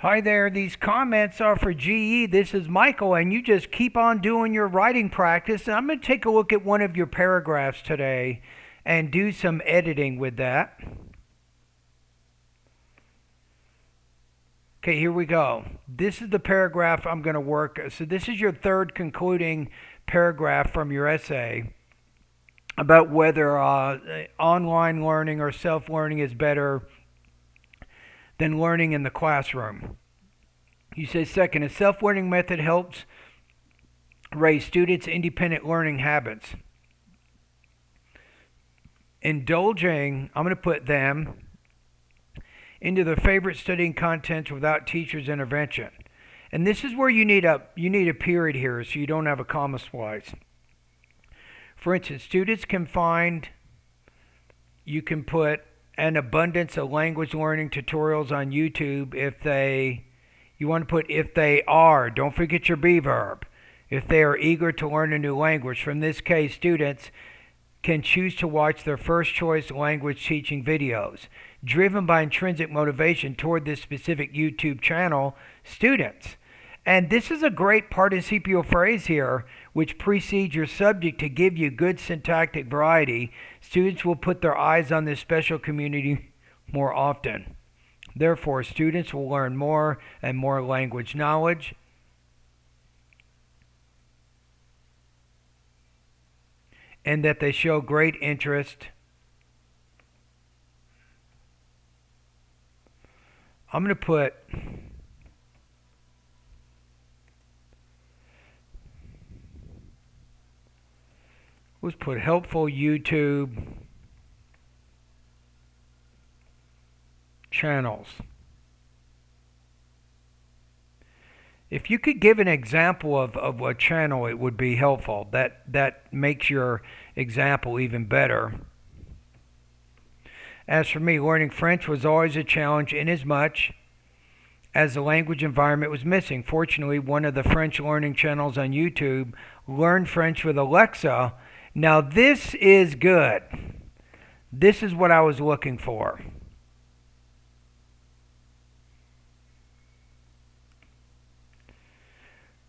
Hi there, these comments are for GE. This is Michael, and you just keep on doing your writing practice. And I'm going to take a look at one of your paragraphs today and do some editing with that. Okay, here we go. This is the paragraph I'm going to work. So this is your third concluding paragraph from your essay about whether online learning or self-learning is better than learning in the classroom. You say, second, a self-learning method helps raise students' independent learning habits. Indulging, I'm going to put them into their favorite studying contents without teacher's intervention. And this is where you need a period here so you don't have a comma splice. For instance, students can find, you can put an abundance of language learning tutorials on YouTube you want to put if they are, don't forget your be verb, if they are eager to learn a new language. From this case, students can choose to watch their first choice language teaching videos. Driven by intrinsic motivation toward this specific YouTube channel, students. And this is a great participial phrase here, which precedes your subject to give you good syntactic variety. Students will put their eyes on this special community more often. Therefore, students will learn more and more language knowledge. And that they show great interest. I'm going to put let's put helpful YouTube channels. If you could give an example of a channel, it would be helpful. That makes your example even better. As for me, learning French was always a challenge inasmuch as the language environment was missing. Fortunately, one of the French learning channels on YouTube, Learn French with Alexa. Now this is good. This is what I was looking for.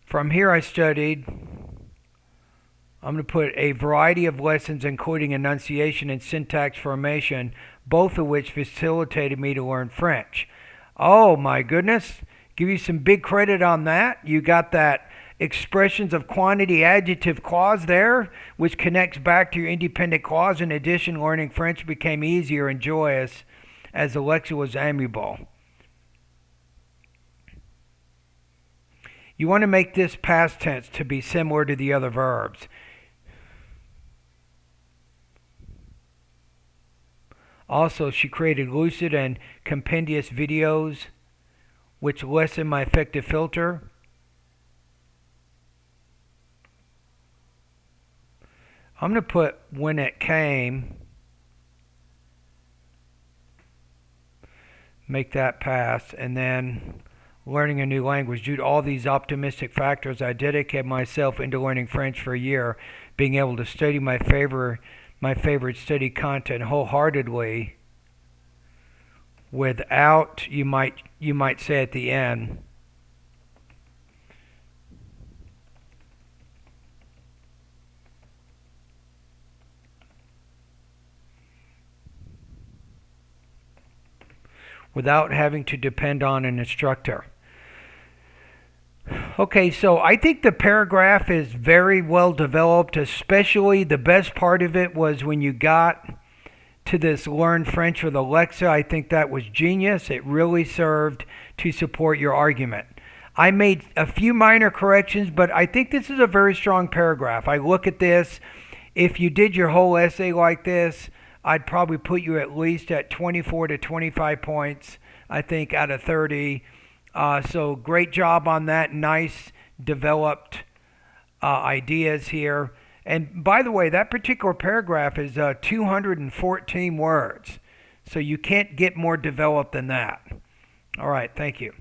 From here I studied, I'm going to put a variety of lessons including enunciation and syntax formation, both of which facilitated me to learn French. Oh my goodness, give you some big credit on that. You got that expressions of quantity adjective clause there, which connects back to your independent clause. In addition, learning French became easier and joyous as Alexa was amiable. You want to make this past tense to be similar to the other verbs. Also, she created lucid and compendious videos which lessen my affective filter. I'm going to put when it came, make that pass, and then learning a new language. Due to all these optimistic factors, I dedicated myself into learning French for a year, being able to study my favorite study content wholeheartedly without, you might say at the end, without having to depend on an instructor. Okay, so I think the paragraph is very well developed, especially the best part of it was when you got to this learn French with Alexa. I think that was genius. It really served to support your argument. I made a few minor corrections, but I think this is a very strong paragraph. I look at this, if you did your whole essay like this, I'd probably put you at least at 24 to 25 points, I think, out of 30. So great job on that. Nice developed ideas here. And by the way, that particular paragraph is 214 words. So you can't get more developed than that. All right, thank you.